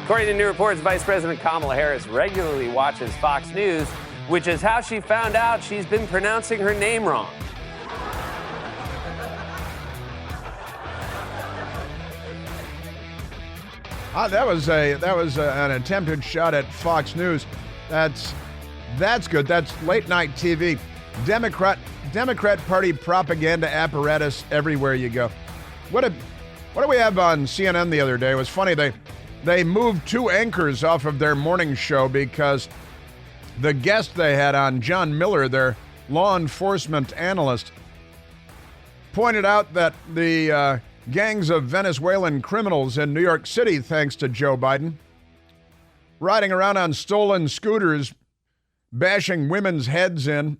According to new reports, Vice President Kamala Harris regularly watches Fox News, which is how she found out she's been pronouncing her name wrong. That was an attempted shot at Fox News. That's good. That's late night TV. Democrat Party propaganda apparatus everywhere you go. What did we have on CNN the other day? It was funny. They moved two anchors off of their morning show because the guest they had on, John Miller, their law enforcement analyst, pointed out that the gangs of Venezuelan criminals in New York City, thanks to Joe Biden, riding around on stolen scooters, bashing women's heads in.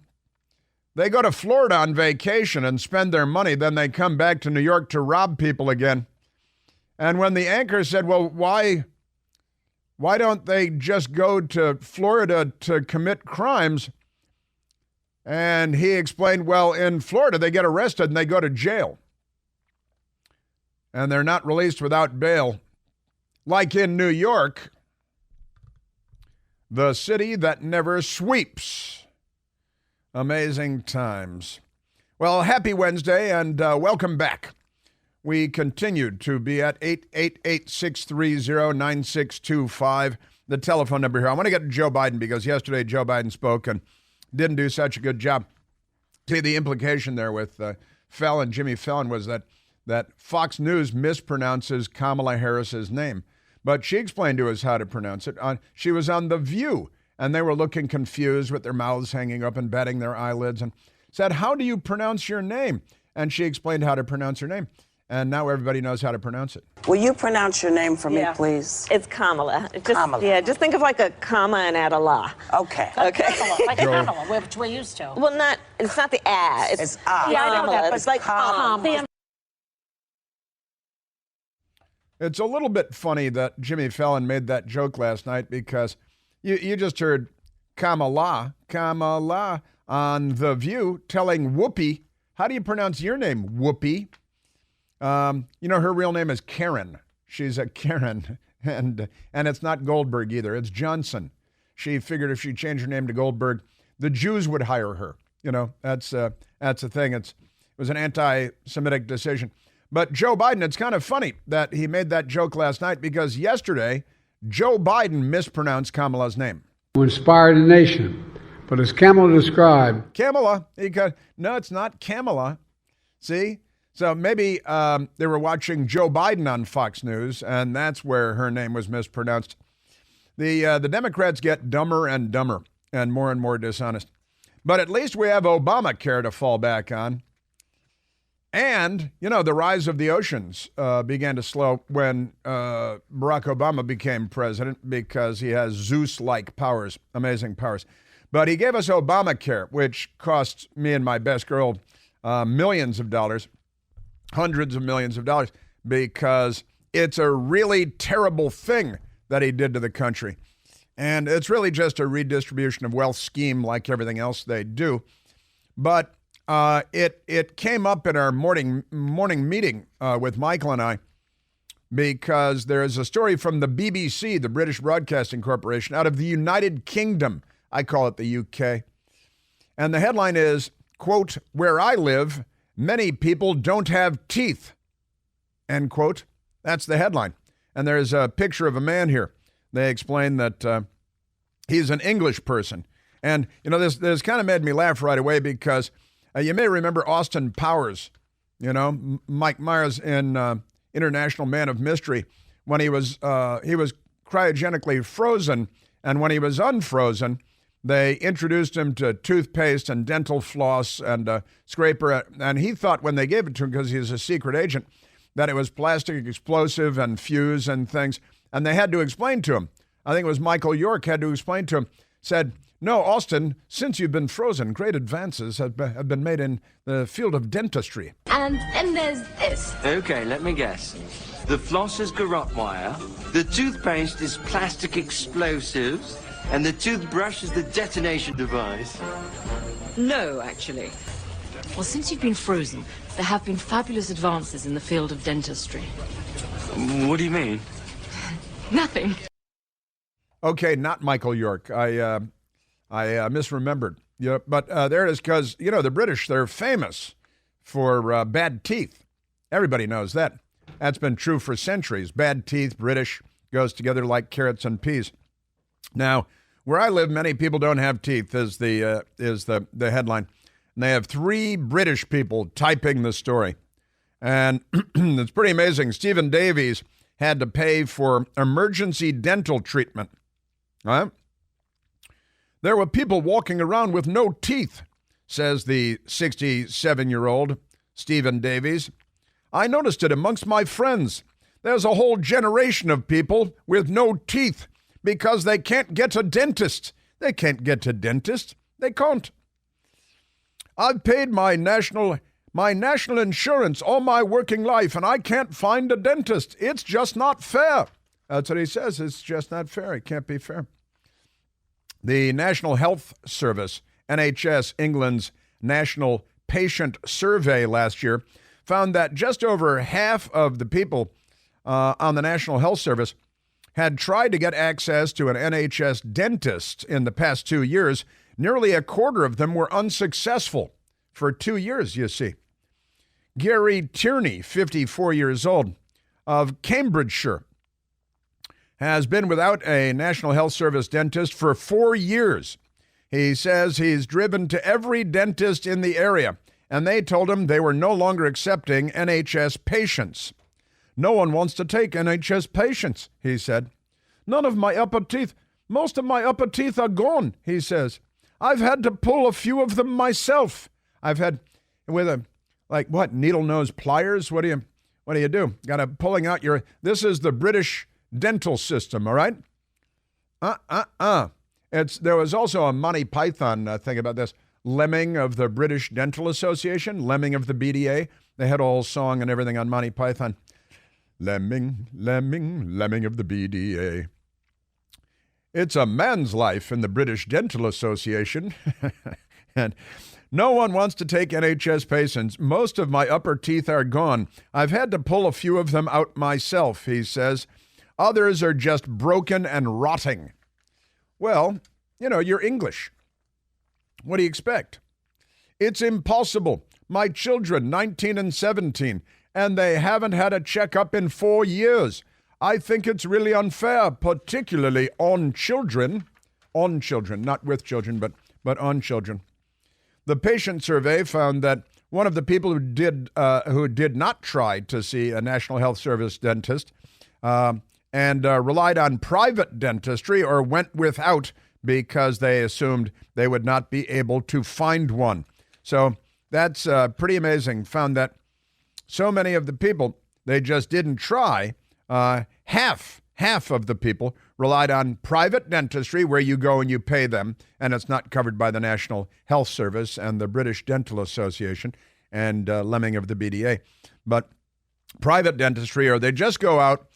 They go to Florida on vacation and spend their money. Then they come back to New York to rob people again. And when the anchor said, well, why don't they just go to Florida to commit crimes? And he explained, well, in Florida, they get arrested and they go to jail. And they're not released without bail. Like in New York, the city that never sweeps. Amazing times. Well, happy Wednesday and welcome back. We continued to be at 888-630-9625, the telephone number here. I want to get to Joe Biden because yesterday Joe Biden spoke and didn't do such a good job. See, the implication there with Jimmy Fallon was that Fox News mispronounces Kamala Harris's name. But she explained to us how to pronounce it. She was on The View, and they were looking confused with their mouths hanging up and batting their eyelids and said, how do you pronounce your name? And she explained how to pronounce her name. And now everybody knows how to pronounce it. Will you pronounce your name for me, please? It's Kamala. Kamala. Yeah, just think of like a comma and add a la. Okay. Okay. Like Kamala, which we're used to. Well, it's not the a. It's ah. Yeah, I know that, but It's like It's a little bit funny that Jimmy Fallon made that joke last night because you just heard Kamala on The View telling Whoopi, how do you pronounce your name, Whoopi? Her real name is Karen. She's a Karen, and it's not Goldberg either. It's Johnson. She figured if she changed her name to Goldberg, the Jews would hire her. That's the thing. It was an anti-Semitic decision. But Joe Biden, it's kind of funny that he made that joke last night because yesterday, Joe Biden mispronounced Kamala's name. To inspire the nation, but as Kamala described. Kamala. No, it's not Kamala. See? So maybe they were watching Joe Biden on Fox News, and that's where her name was mispronounced. The Democrats get dumber and dumber and more dishonest. But at least we have Obamacare to fall back on. And, the rise of the oceans began to slow when Barack Obama became president because he has Zeus-like powers, amazing powers. But he gave us Obamacare, which cost me and my best girl millions of dollars, hundreds of millions of dollars, because it's a really terrible thing that he did to the country. And it's really just a redistribution of wealth scheme like everything else they do. But it came up in our morning meeting with Michael and I because there is a story from the BBC, the British Broadcasting Corporation, out of the United Kingdom. I call it the UK. And the headline is, quote, where I live, many people don't have teeth, end quote. That's the headline. And there's a picture of a man here. They explain that he's an English person. And, this kind of made me laugh right away because you may remember Austin Powers, Mike Myers in International Man of Mystery, when he was cryogenically frozen, and when he was unfrozen, they introduced him to toothpaste and dental floss and a scraper, and he thought when they gave it to him, because he's a secret agent, that it was plastic explosive and fuse and things, and they had to explain to him. I think it was Michael York had to explain to him, said, no, Austin, since you've been frozen, great advances have been made in the field of dentistry. And then there's this. Okay, let me guess. The floss is garrote wire, the toothpaste is plastic explosives, and the toothbrush is the detonation device. No, actually. Well, since you've been frozen, there have been fabulous advances in the field of dentistry. What do you mean? Nothing. Okay, not Michael York. I misremembered. Yeah, but there it is, because, you know, the British, they're famous for bad teeth. Everybody knows that. That's been true for centuries. Bad teeth, British, goes together like carrots and peas. Now, where I live, many people don't have teeth, is the headline. And they have 3 British people typing the story. And it's pretty amazing. Stephen Davies had to pay for emergency dental treatment. All right? There were people walking around with no teeth, says the 67-year-old Stephen Davies. I noticed it amongst my friends. There's a whole generation of people with no teeth because they can't get a dentist. They can't get a dentist. They can't. I've paid my national insurance all my working life, and I can't find a dentist. It's just not fair. That's what he says. It's just not fair. It can't be fair. The National Health Service, NHS, England's National Patient Survey last year, found that just over half of the people on the National Health Service had tried to get access to an NHS dentist in the past 2 years. Nearly a quarter of them were unsuccessful for 2 years, you see. Gary Tierney, 54 years old, of Cambridgeshire, has been without a National Health Service dentist for 4 years. He says he's driven to every dentist in the area, and they told him they were no longer accepting NHS patients. No one wants to take NHS patients, he said. None of my upper teeth, most of my upper teeth are gone, he says. I've had to pull a few of them myself. I've had, with needle nose pliers? What do you do? Got to pulling out your, this is the British dental system, all right? There was also a Monty Python thing about this. Lemming of the British Dental Association, Lemming of the BDA. They had a whole song and everything on Monty Python. Lemming, lemming, lemming of the BDA. It's a man's life in the British Dental Association. And no one wants to take NHS patients. Most of my upper teeth are gone. I've had to pull a few of them out myself, he says. Others are just broken and rotting. Well, you know, you're English. What do you expect? It's impossible. My children, 19 and 17, and they haven't had a checkup in 4 years. I think it's really unfair, particularly on children. On children, not with children, but on children. The patient survey found that one of the people who did not try to see a National Health Service dentist and relied on private dentistry or went without because they assumed they would not be able to find one. So that's pretty amazing. Found that so many of the people, they just didn't try. Half of the people relied on private dentistry where you go and you pay them, and it's not covered by the National Health Service and the British Dental Association and Lemming of the BDA. But private dentistry, or they just go out,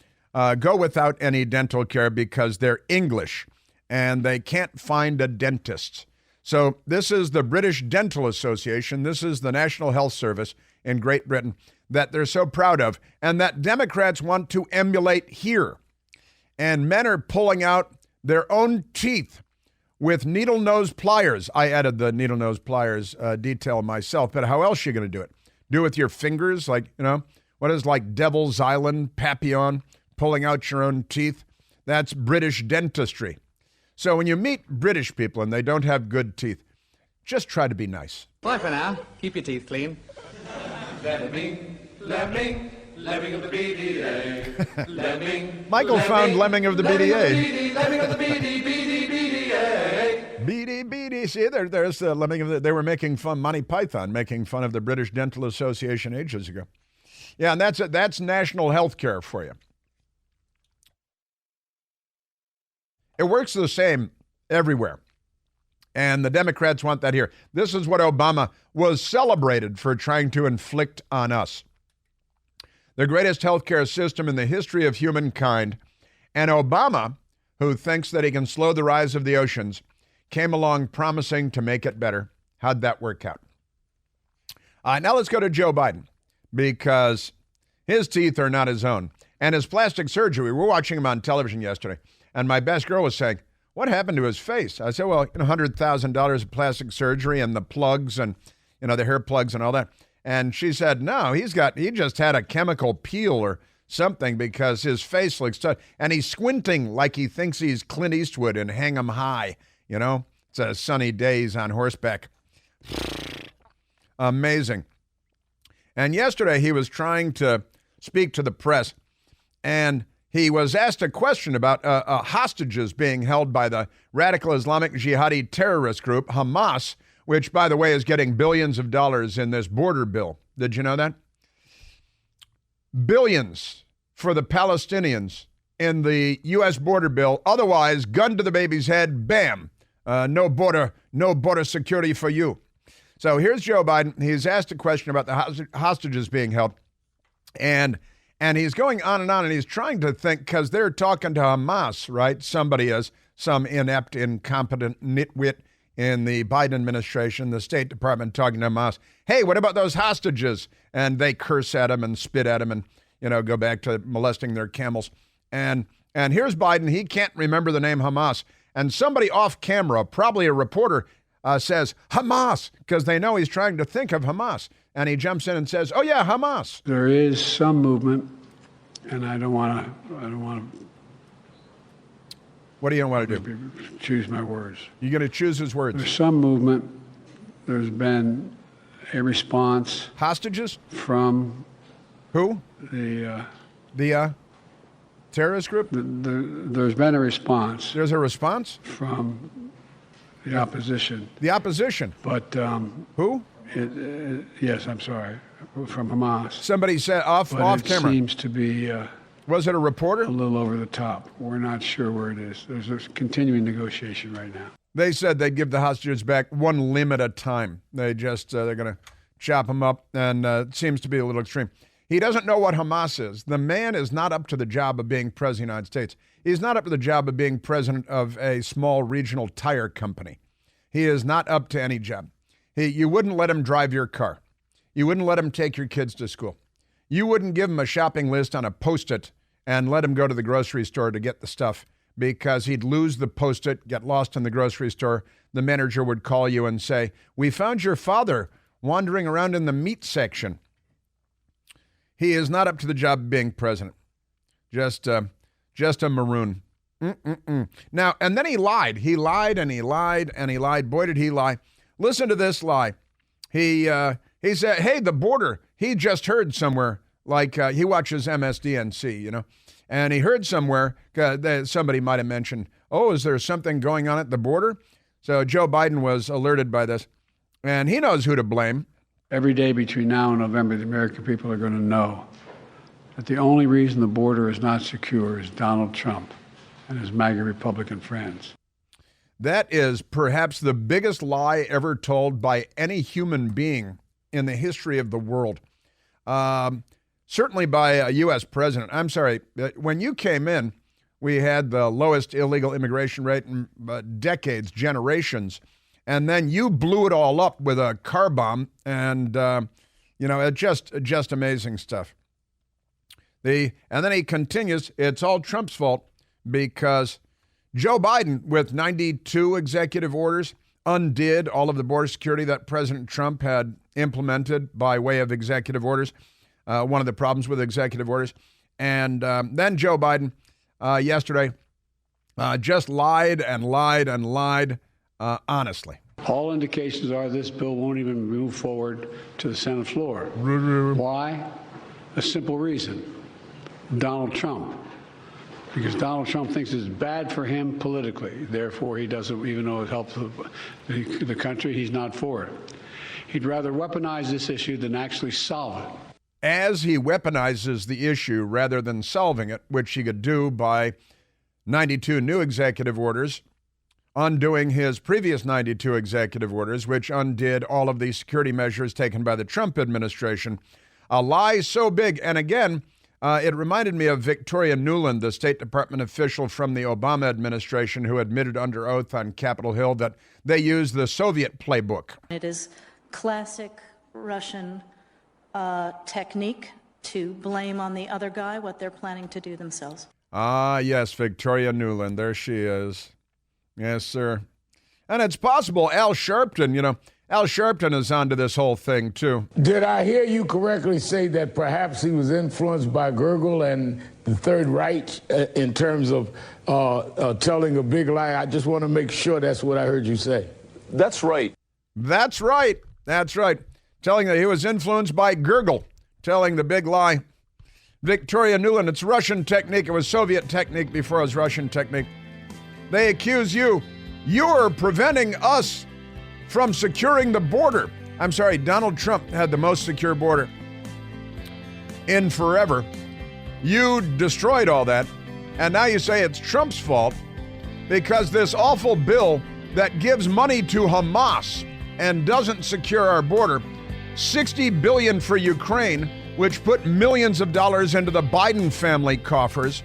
go without any dental care because they're English and they can't find a dentist. So this is the British Dental Association. This is the National Health Service in Great Britain that they're so proud of and that Democrats want to emulate here. And men are pulling out their own teeth with needle nose pliers. I added the needle nose pliers detail myself, but how else are you going to do it? Do it with your fingers? Like, you know, what is like Devil's Island, Papillon, pulling out your own teeth? That's British dentistry. So when you meet British people and they don't have good teeth, just try to be nice. Bye for now. Keep your teeth clean. Lemming, lemming, lemming of the BDA. Lemming. Michael found Lemming of the BDA. Lemming of the BDA. BD. See, there's the Lemming of the. They were making fun, Monty Python, making fun of the British Dental Association ages ago. Yeah, and that's national health care for you. It works the same everywhere. And the Democrats want that here. This is what Obama was celebrated for trying to inflict on us. The greatest healthcare system in the history of humankind. And Obama, who thinks that he can slow the rise of the oceans, came along promising to make it better. How'd that work out? Now let's go to Joe Biden, because his teeth are not his own. And his plastic surgery, we were watching him on television yesterday, And my best girl was saying, what happened to his face? I said, well, $100,000 of plastic surgery and the plugs and, the hair plugs and all that. And she said, no, he just had a chemical peel or something because his face looks tough. And he's squinting like he thinks he's Clint Eastwood in Hang 'em High. It's a sunny days on horseback. Amazing. And yesterday he was trying to speak to the press, and he was asked a question about hostages being held by the radical Islamic jihadi terrorist group, Hamas, which, by the way, is getting billions of dollars in this border bill. Did you know that? Billions for the Palestinians in the U.S. border bill. Otherwise, gun to the baby's head, bam, no border security for you. So here's Joe Biden. He's asked a question about the hostages being held, and he's going on, and he's trying to think, because they're talking to Hamas, right? Somebody is, some inept, incompetent nitwit in the Biden administration, the State Department, talking to Hamas. Hey, what about those hostages? And they curse at him and spit at him and, go back to molesting their camels. And here's Biden. He can't remember the name Hamas. And somebody off camera, probably a reporter, says Hamas, because they know he's trying to think of Hamas. And he jumps in and says, oh, yeah, Hamas. There is some movement, and I don't want to. What do you want to do? Choose my words. You're going to choose his words. There's some movement. There's been a response. Hostages? From who? The terrorist group? There's been a response. There's a response? From the opposition. The opposition? But who? Yes, I'm sorry. From Hamas. Somebody said off camera. It seems to be. Was it a reporter? A little over the top. We're not sure where it is. There's a continuing negotiation right now. They said they'd give the hostages back one limb at a time. They just, they're going to chop them up, and it seems to be a little extreme. He doesn't know what Hamas is. The man is not up to the job of being president of the United States. He's not up to the job of being president of a small regional tire company. He is not up to any job. You wouldn't let him drive your car. You wouldn't let him take your kids to school. You wouldn't give him a shopping list on a Post-it and let him go to the grocery store to get the stuff, because he'd lose the Post-it, get lost in the grocery store. The manager would call you and say, we found your father wandering around in the meat section. He is not up to the job of being president. Just a maroon. Now, and then he lied. He lied and he lied and he lied. Boy, did he lie. Listen to this lie. He said, hey, the border, he just heard somewhere, like he watches MSDNC, and he heard somewhere that somebody might have mentioned, oh, is there something going on at the border? So Joe Biden was alerted by this, and he knows who to blame. Every day between now and November, the American people are going to know that the only reason the border is not secure is Donald Trump and his MAGA Republican friends. That is perhaps the biggest lie ever told by any human being in the history of the world. Certainly by a U.S. president. I'm sorry, when you came in, we had the lowest illegal immigration rate in decades, generations. And then you blew it all up with a car bomb, and it just amazing stuff. And then he continues, it's all Trump's fault because Joe Biden, with 92 executive orders, undid all of the border security that President Trump had implemented by way of executive orders. One of the problems with executive orders. And then Joe Biden yesterday just lied and lied and lied. Honestly. All indications are this bill won't even move forward to the Senate floor. Why? A simple reason. Donald Trump. Because Donald Trump thinks it's bad for him politically. Therefore, he doesn't even though it helps the country, he's not for it. He'd rather weaponize this issue than actually solve it. As he weaponizes the issue rather than solving it, which he could do by 92 new executive orders, undoing his previous 92 executive orders, which undid all of the security measures taken by the Trump administration. A lie so big. And again, it reminded me of Victoria Nuland, the State Department official from the Obama administration, who admitted under oath on Capitol Hill that they used the Soviet playbook. It is classic Russian technique to blame on the other guy what they're planning to do themselves. Ah, yes, Victoria Nuland. There she is. Yes, sir. And it's possible Al Sharpton, Al Sharpton is onto this whole thing, too. Did I hear you correctly say that perhaps he was influenced by Gergel and the Third Reich in terms of telling a big lie? I just want to make sure that's what I heard you say. That's right. That's right. That's right. Telling that he was influenced by Gergel, telling the big lie. Victoria Nuland, it's Russian technique. It was Soviet technique before it was Russian technique. They accuse you. You're preventing us from securing the border. I'm sorry, Donald Trump had the most secure border in forever. You destroyed all that, and now you say it's Trump's fault because this awful bill that gives money to Hamas and doesn't secure our border, $60 billion for Ukraine, which put millions of dollars into the Biden family coffers.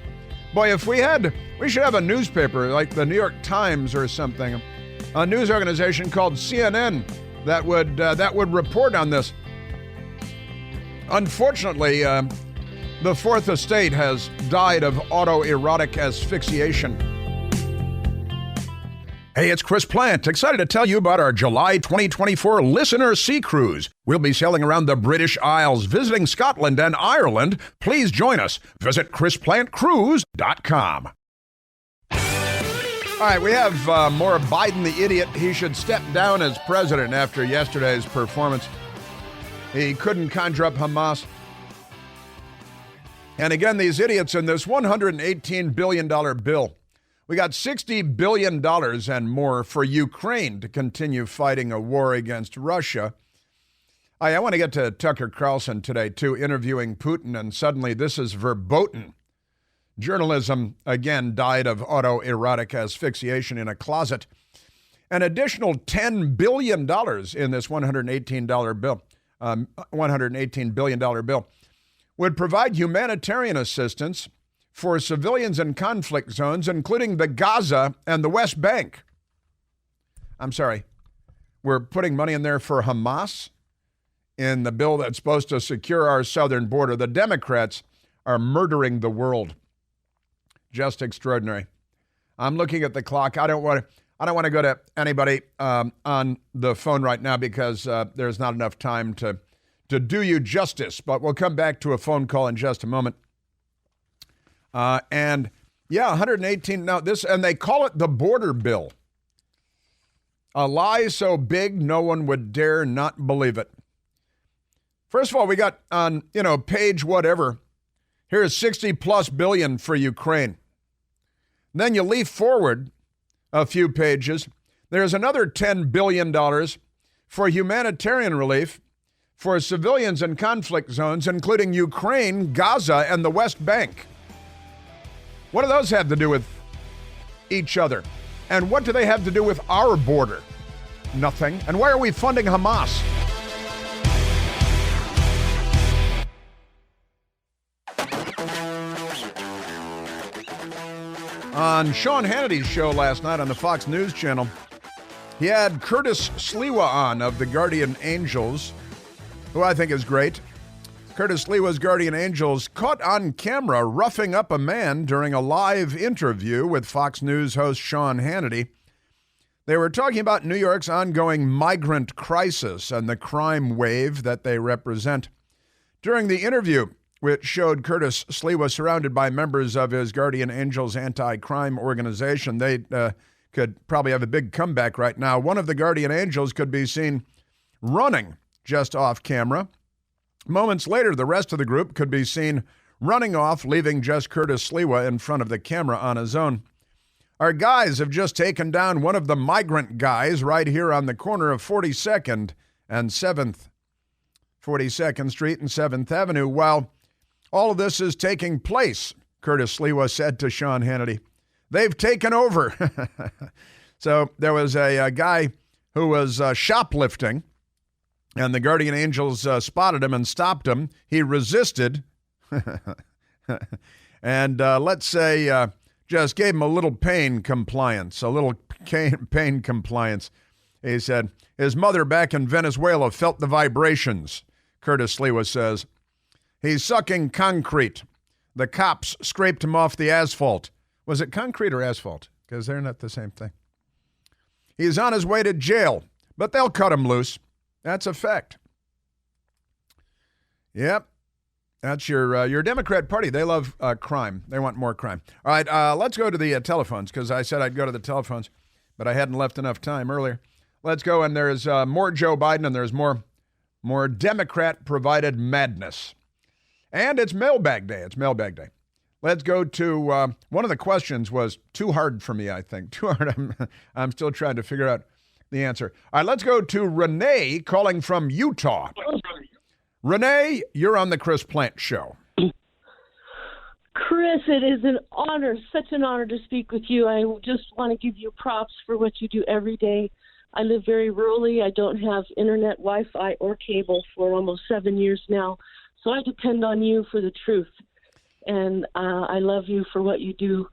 Boy, we should have a newspaper like the New York Times or something, a news organization called CNN that would report on this. Unfortunately, the Fourth Estate has died of autoerotic asphyxiation. Hey, it's Chris Plant, excited to tell you about our July 2024 Listener Sea Cruise. We'll be sailing around the British Isles, visiting Scotland and Ireland. Please join us. Visit ChrisPlantCruise.com. All right, we have more Biden the idiot. He should step down as president after yesterday's performance. He couldn't conjure up Hamas. And again, these idiots in this $118 billion bill. We got $60 billion and more for Ukraine to continue fighting a war against Russia. I want to get to Tucker Carlson today, too, interviewing Putin, and suddenly this is verboten. Journalism, again, died of autoerotic asphyxiation in a closet. An additional $10 billion in this $118 billion bill would provide humanitarian assistance for civilians in conflict zones, including the Gaza and the West Bank. I'm sorry, we're putting money in there for Hamas in the bill that's supposed to secure our southern border. The Democrats are murdering the world. Just extraordinary. I'm looking at the clock. I don't want to go to anybody on the phone right now because there's not enough time to do you justice. But we'll come back to a phone call in just a moment. 118. Now and they call it the border bill. A lie so big no one would dare not believe it. First of all, we got on page whatever. Here's $60+ billion for Ukraine. Then you leaf forward a few pages. There's another $10 billion for humanitarian relief for civilians in conflict zones, including Ukraine, Gaza, and the West Bank. What do those have to do with each other? And what do they have to do with our border? Nothing. And why are we funding Hamas? On Sean Hannity's show last night on the Fox News Channel, he had Curtis Sliwa on of the Guardian Angels, who I think is great. Curtis Sliwa's Guardian Angels caught on camera roughing up a man during a live interview with Fox News host Sean Hannity. They were talking about New York's ongoing migrant crisis and the crime wave that they represent. During the interview, which showed Curtis Sliwa surrounded by members of his Guardian Angels anti-crime organization, they could probably have a big comeback right now. One of the Guardian Angels could be seen running just off camera. Moments later, the rest of the group could be seen running off, leaving just Curtis Sliwa in front of the camera on his own. Our guys have just taken down one of the migrant guys right here on the corner of 42nd and 7th. 42nd Street and 7th Avenue. While all of this is taking place, Curtis Sliwa said to Sean Hannity, they've taken over. So there was a guy who was shoplifting, and the Guardian Angels spotted him and stopped him. He resisted, and let's say just gave him a little pain compliance, pain compliance. He said his mother back in Venezuela felt the vibrations, Curtis Sliwa says. He's sucking concrete. The cops scraped him off the asphalt. Was it concrete or asphalt? Because they're not the same thing. He's on his way to jail, but they'll cut him loose. That's a fact. Yep. That's your Democrat Party. They love crime. They want more crime. All right, let's go to the telephones, because I said I'd go to the telephones, but I hadn't left enough time earlier. Let's go, and there's more Joe Biden, and there's more Democrat-provided madness. And it's mailbag day. It's mailbag day. Let's go to one of the questions was too hard for me, I think. Too hard. I'm still trying to figure out the answer. All right, let's go to Renee calling from Utah. Renee, you're on the Chris Plante Show. Chris, it is an honor, such an honor to speak with you. I just want to give you props for what you do every day. I live very rurally. I don't have internet, Wi-Fi, or cable for almost 7 years now. So I depend on you for the truth, and I love you for what you do.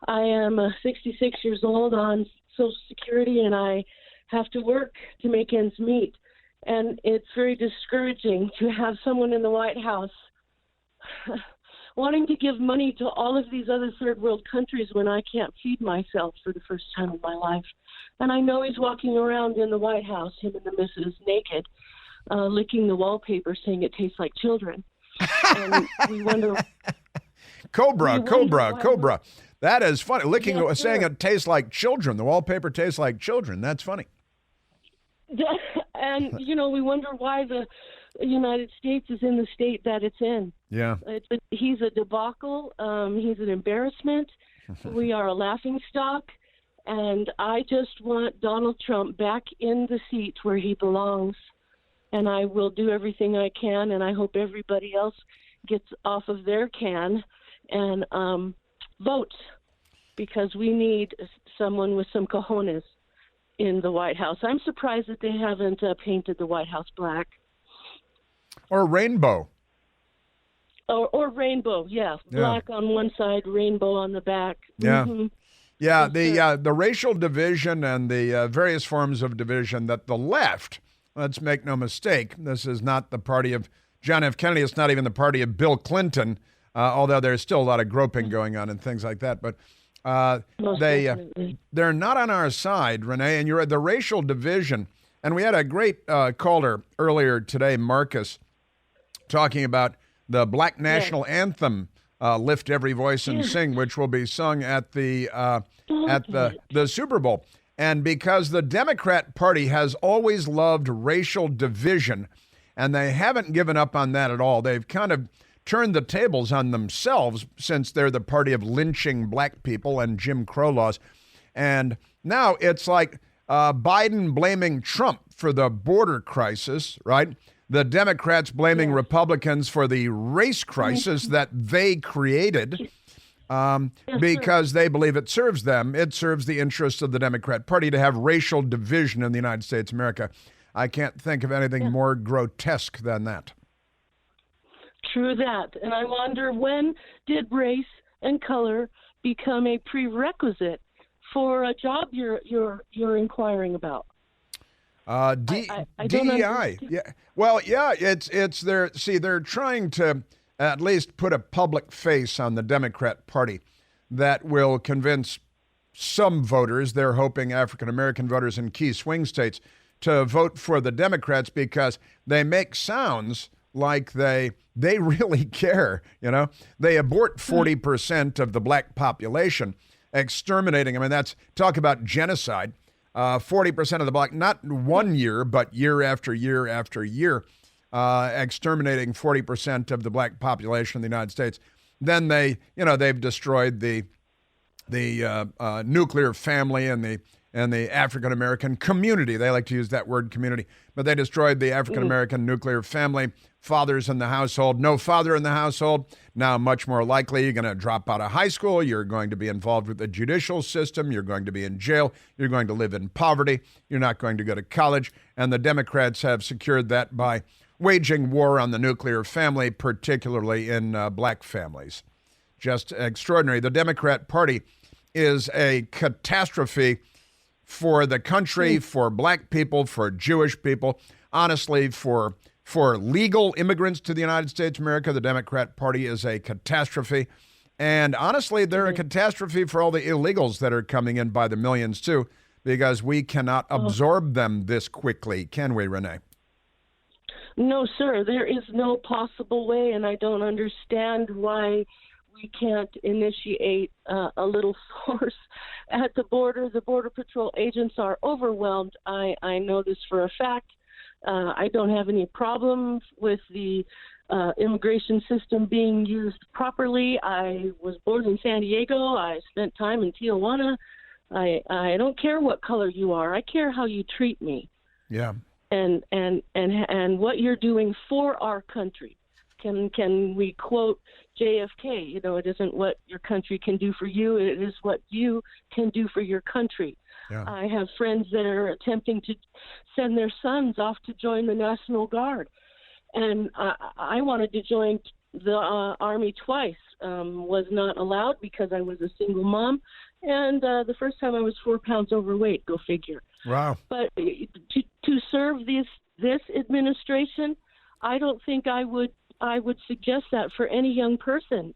I am 66 years old on Social Security, and I have to work to make ends meet. And it's very discouraging to have someone in the White House wanting to give money to all of these other third world countries when I can't feed myself for the first time in my life. And I know he's walking around in the White House, him and the missus, naked, licking the wallpaper, saying it tastes like children. And we wonder... Cobra. That is funny. Licking, saying it tastes like children. The wallpaper tastes like children. That's funny. And, we wonder why the United States is in the state that it's in. Yeah. He's a debacle. He's an embarrassment. We are a laughingstock. And I just want Donald Trump back in the seat where he belongs. And I will do everything I can, and I hope everybody else gets off of their can and vote, because we need someone with some cojones in the White House. I'm surprised that they haven't painted the White House black. Or rainbow. Or rainbow, yeah. Black on one side, rainbow on the back. Yeah. Mm-hmm. Yeah, the racial division and the various forms of division that the left, let's make no mistake, this is not the party of John F. Kennedy. It's not even the party of Bill Clinton, although there's still a lot of groping going on and things like that. But they're not on our side, Renee, and you're at the racial division. And we had a great caller earlier today, Marcus, talking about the Black National Anthem, Lift Every Voice and Sing, which will be sung at the Super Bowl. And because the Democrat Party has always loved racial division, and they haven't given up on that at all. They've kind of turned the tables on themselves since they're the party of lynching black people and Jim Crow laws. And now it's like Biden blaming Trump for the border crisis, right? The Democrats blaming Republicans for the race crisis that they created because they believe it serves them. It serves the interests of the Democrat Party to have racial division in the United States of America. I can't think of anything more grotesque than that. True that. And I wonder, when did race and color become a prerequisite for a job you're inquiring about? DEI. Yeah. Well, yeah, it's there. See, they're trying to at least put a public face on the Democrat Party that will convince some voters, they're hoping African-American voters in key swing states, to vote for the Democrats because they make sounds like they really care, They abort 40% of the black population, exterminating. I mean, that's talk about genocide. 40% of the black, not 1 year, but year after year after year, exterminating 40% of the black population in the United States. Then they've destroyed the nuclear family and the African American community. They like to use that word, community, but they destroyed the African American nuclear family. Fathers in the household, no father in the household. Now, much more likely, you're going to drop out of high school. You're going to be involved with the judicial system. You're going to be in jail. You're going to live in poverty. You're not going to go to college. And the Democrats have secured that by waging war on the nuclear family, particularly in black families. Just extraordinary. The Democrat Party is a catastrophe for the country, for black people, for Jewish people, honestly, for for legal immigrants to the United States of America. The Democrat Party is a catastrophe. And honestly, they're a catastrophe for all the illegals that are coming in by the millions, too, because we cannot absorb them this quickly, can we, Renee? No, sir. There is no possible way, and I don't understand why we can't initiate a little force at the border. The Border Patrol agents are overwhelmed. I know this for a fact. I don't have any problems with the immigration system being used properly. I was born in San Diego. I spent time in Tijuana. I don't care what color you are. I care how you treat me. Yeah. And what you're doing for our country. Can we quote JFK? You know, it isn't what your country can do for you. It is what you can do for your country. Yeah. I have friends that are attempting to send their sons off to join the National Guard. And I wanted to join the Army twice, was not allowed because I was a single mom. And the first time I was 4 pounds overweight, go figure. Wow. But to serve this administration, I don't think I would suggest that for any young person.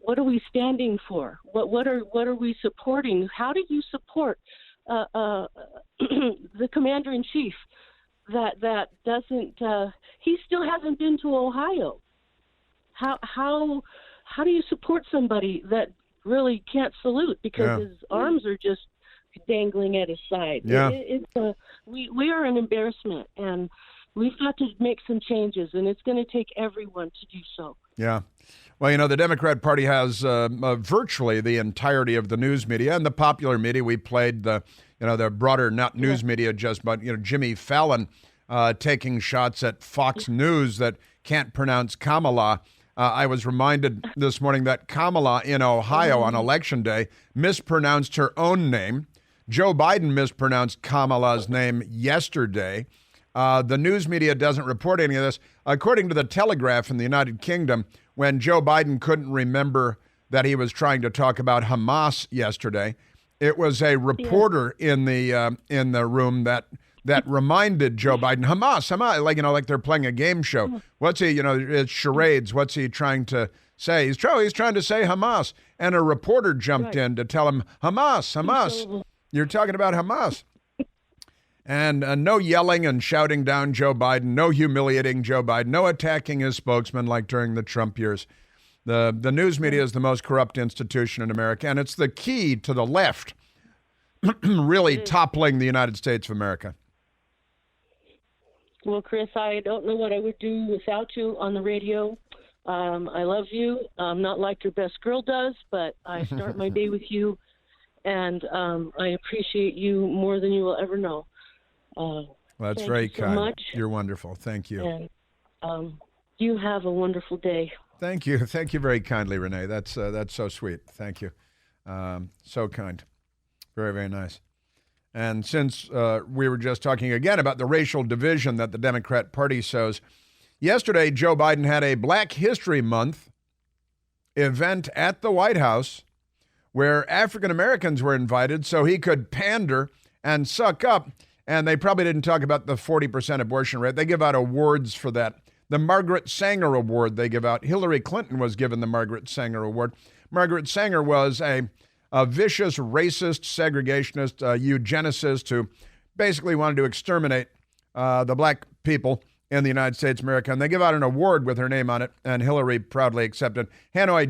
What are we standing for? What are we supporting? How do you support the commander in chief that doesn't? He still hasn't been to Ohio. How do you support somebody that really can't salute because his arms are just dangling at his side? Yeah. We are an embarrassment, and we've got to make some changes, and it's going to take everyone to do so. Yeah. Well, you know, the Democrat Party has virtually the entirety of the news media and the popular media. We played the broader, not news media, just but Jimmy Fallon taking shots at Fox News that can't pronounce Kamala. I was reminded this morning that Kamala in Ohio on Election Day mispronounced her own name. Joe Biden mispronounced Kamala's name yesterday. The news media doesn't report any of this. According to the Telegraph in the United Kingdom, when Joe Biden couldn't remember that he was trying to talk about Hamas yesterday, it was a reporter in the room that reminded Joe Biden, Hamas, like they're playing a game show. What's he, it's charades. What's he trying to say? He's trying to say Hamas. And a reporter jumped in to tell him, Hamas. You're talking about Hamas. And no yelling and shouting down Joe Biden, no humiliating Joe Biden, no attacking his spokesman like during the Trump years. The news media is the most corrupt institution in America, and it's the key to the left really toppling the United States of America. Well, Chris, I don't know what I would do without you on the radio. I love you. Not like your best girl does, but I start my day with you, and I appreciate you more than you will ever know. Well, that's very kind. So you're wonderful. Thank you. And you have a wonderful day. Thank you. Thank you very kindly, Renee. That's so sweet. Thank you. So kind. Very, very nice. And since we were just talking again about the racial division that the Democrat Party sows, yesterday Joe Biden had a Black History Month event at the White House where African Americans were invited so he could pander and suck up. And they probably didn't talk about the 40% abortion rate. They give out awards for that. The Margaret Sanger Award they give out. Hillary Clinton was given the Margaret Sanger Award. Margaret Sanger was a vicious, racist, segregationist, eugenicist who basically wanted to exterminate the black people in the United States of America. And they give out an award with her name on it, and Hillary proudly accepted. Hanoi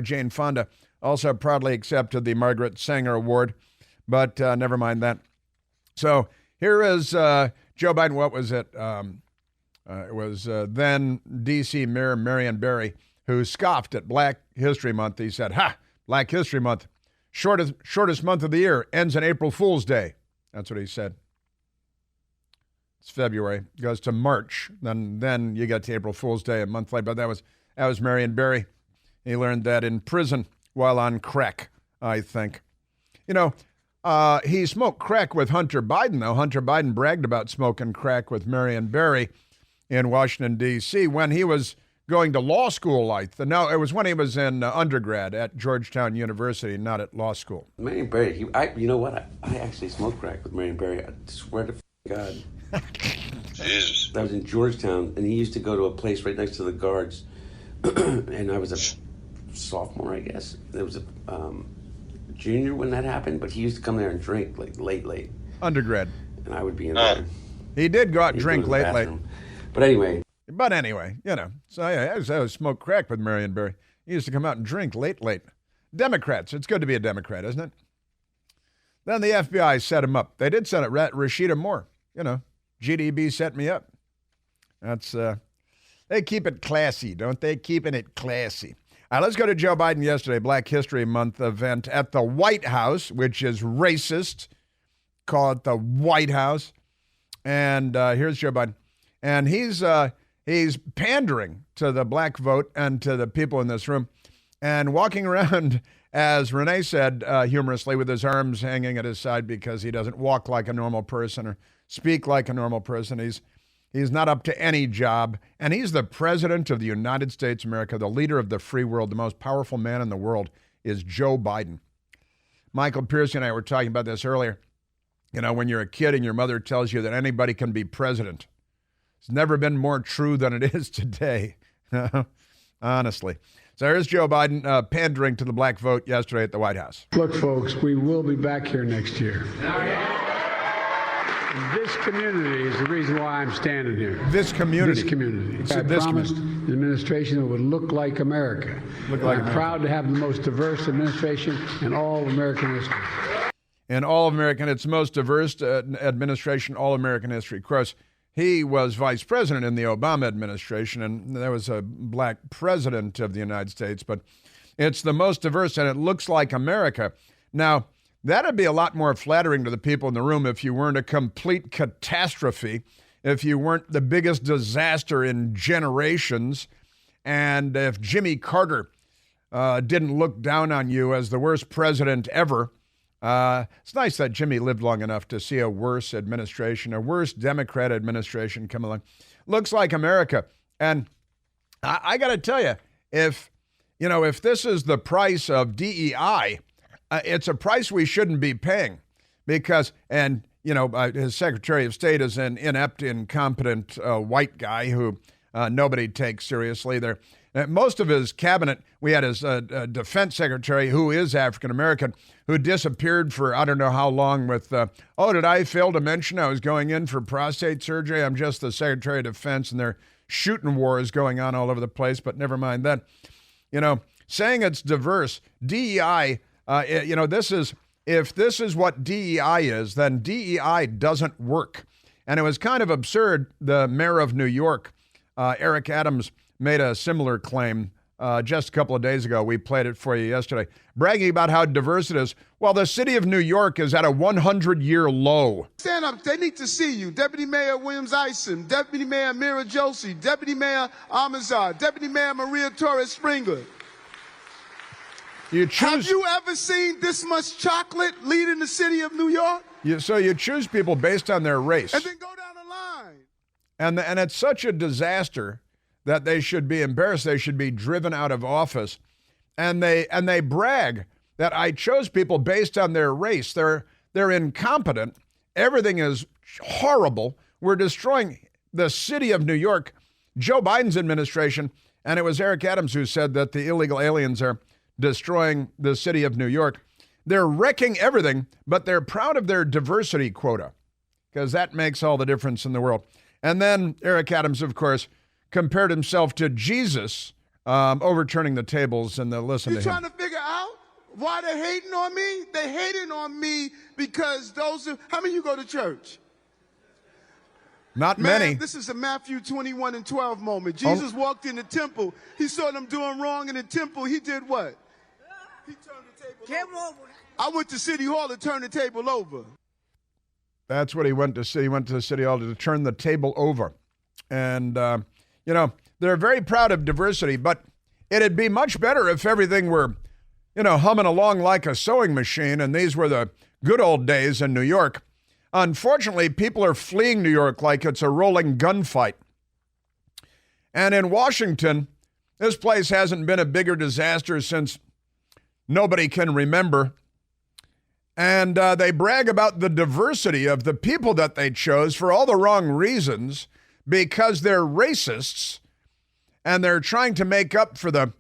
Jane Fonda also proudly accepted the Margaret Sanger Award, but never mind that. So here is Joe Biden. What was it? It was then D.C. Mayor Marion Barry, who scoffed at Black History Month. He said, Black History Month, shortest month of the year, ends on April Fool's Day. That's what he said. It's February, goes to March. Then you get to April Fool's Day a month later. But that was Marion Barry. He learned that in prison while on crack, I think. He smoked crack with Hunter Biden, though. Hunter Biden bragged about smoking crack with Marion Barry in Washington, D.C. when he was going to law school. No, it was when he was in undergrad at Georgetown University, not at law school. Marion Barry, you know what? I actually smoked crack with Marion Barry. I swear to God. Jesus. I was in Georgetown, and he used to go to a place right next to the guards, and I was a sophomore, I guess. There was a junior when that happened, but he used to come there and drink like late. Undergrad. And I would be in there. He did go out and drink late. But anyway. So yeah, I was smoke crack with Marion Barry. He used to come out and drink late. Democrats. It's good to be a Democrat, isn't it? Then the FBI set him up. They did set it. Rashida Moore. GDB set me up. That's they keep it classy, don't they? Keeping it classy. All right, let's go to Joe Biden yesterday, Black History Month event at the White House, which is racist. Call it the White House. And here's Joe Biden. And he's pandering to the black vote and to the people in this room and walking around, as Renee said humorously, with his arms hanging at his side because he doesn't walk like a normal person or speak like a normal person. He's not up to any job. And he's the president of the United States of America, the leader of the free world. The most powerful man in the world is Joe Biden. Michael Piercy and I were talking about this earlier. When you're a kid and your mother tells you that anybody can be president, it's never been more true than it is today. Honestly. So here's Joe Biden pandering to the black vote yesterday at the White House. Look, folks, we will be back here next year. This community is the reason why I'm standing here. This community. I promised the administration that would look like America. I'm proud to have the most diverse administration in all of American history. In all of American, it's the most diverse administration, all American history. Of course, he was vice president in the Obama administration, and there was a black president of the United States, but it's the most diverse, and it looks like America. Now, that'd be a lot more flattering to the people in the room if you weren't a complete catastrophe, if you weren't the biggest disaster in generations, and if Jimmy Carter didn't look down on you as the worst president ever. It's nice that Jimmy lived long enough to see a worse administration, a worse Democrat administration come along. Looks like America. And I got to tell you, if this is the price of DEI, it's a price we shouldn't be paying because, his Secretary of State is an inept, incompetent white guy who nobody takes seriously. Most of his cabinet, we had his defense secretary, who is African-American, who disappeared for I don't know how long with, did I fail to mention I was going in for prostate surgery? I'm just the Secretary of Defense, and their shooting war is going on all over the place, but never mind that. Saying it's diverse, DEI, if this is what DEI is, then DEI doesn't work. And it was kind of absurd. The mayor of New York, Eric Adams, made a similar claim just a couple of days ago. We played it for you yesterday, bragging about how diverse it is. Well, the city of New York is at a 100-year low. Stand up. They need to see you. Deputy Mayor Williams Ison, Deputy Mayor Mira Josie, Deputy Mayor Almanzar, Deputy Mayor Maria Torres Springer. Have you ever seen this much chocolate leading the city of New York? So you choose people based on their race. And then go down the line. And it's such a disaster that they should be embarrassed. They should be driven out of office. And they brag that I chose people based on their race. They're incompetent. Everything is horrible. We're destroying the city of New York. Joe Biden's administration, and it was Eric Adams who said that the illegal aliens are destroying the city of New York. They're wrecking everything, but they're proud of their diversity quota because that makes all the difference in the world. And then Eric Adams, of course, compared himself to Jesus, overturning the tables and listen to him. You trying to figure out why they're hating on me? They hating on me because how many of you go to church? Not many. This is a Matthew 21:12 moment. Jesus walked in the temple. He saw them doing wrong in the temple. He did what? He turned the table over. I went to City Hall to turn the table over. That's what he went to see. He went to the City Hall to turn the table over. And, they're very proud of diversity, but it'd be much better if everything were, humming along like a sewing machine, and these were the good old days in New York. Unfortunately, people are fleeing New York like it's a rolling gunfight. And in Washington, this place hasn't been a bigger disaster since nobody can remember. And they brag about the diversity of the people that they chose for all the wrong reasons because they're racists and they're trying to make up for the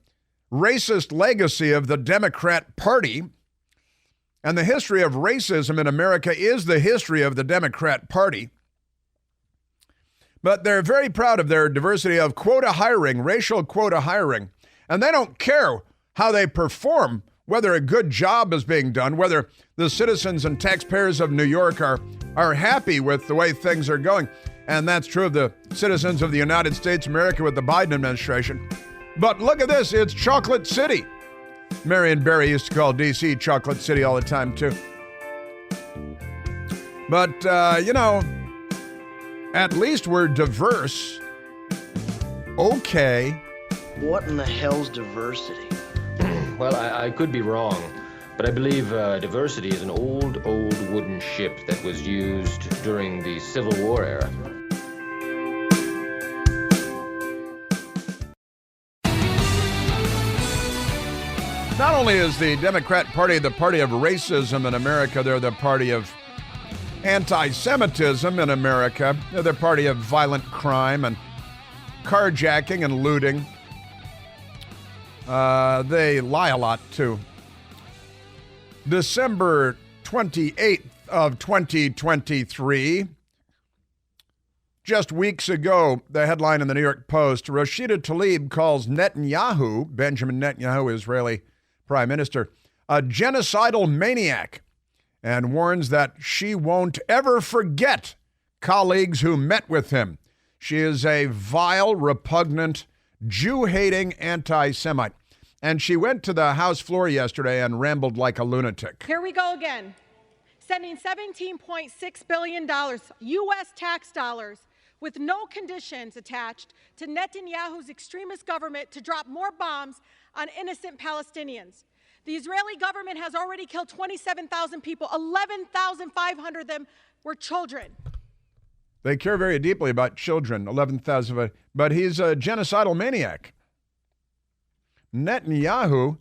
racist legacy of the Democrat Party. And the history of racism in America is the history of the Democrat Party. But they're very proud of their diversity of quota hiring, racial quota hiring. And they don't care how they perform, whether a good job is being done, whether the citizens and taxpayers of New York are happy with the way things are going. And that's true of the citizens of the United States of America with the Biden administration. But look at this, it's Chocolate City. Marion Barry used to call D.C. Chocolate City all the time, too. But, at least we're diverse. Okay. What in the hell's diversity? Well, I could be wrong, but I believe diversity is an old wooden ship that was used during the Civil War era. Not only is the Democrat Party the party of racism in America, they're the party of anti-Semitism in America. They're the party of violent crime and carjacking and looting. They lie a lot, too. December 28th of 2023. Just weeks ago, the headline in the New York Post, Rashida Tlaib calls Netanyahu, Benjamin Netanyahu, Israeli Prime Minister, a genocidal maniac, and warns that she won't ever forget colleagues who met with him. She is a vile, repugnant, Jew-hating anti-Semite. And she went to the House floor yesterday and rambled like a lunatic. Here we go again. Sending $17.6 billion U.S. tax dollars with no conditions attached to Netanyahu's extremist government to drop more bombs on innocent Palestinians. The Israeli government has already killed 27,000 people. 11,500 of them were children. They care very deeply about children, 11,000, but he's a genocidal maniac. Netanyahu,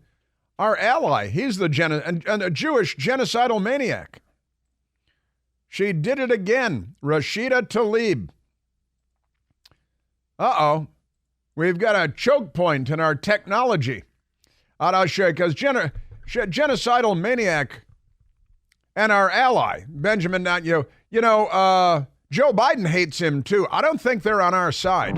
our ally, he's the and a Jewish genocidal maniac. She did it again, Rashida Tlaib. Uh-oh, we've got a choke point in our technology. Because genocidal maniac and our ally, Benjamin Netanyahu, Joe Biden hates him too. I don't think they're on our side.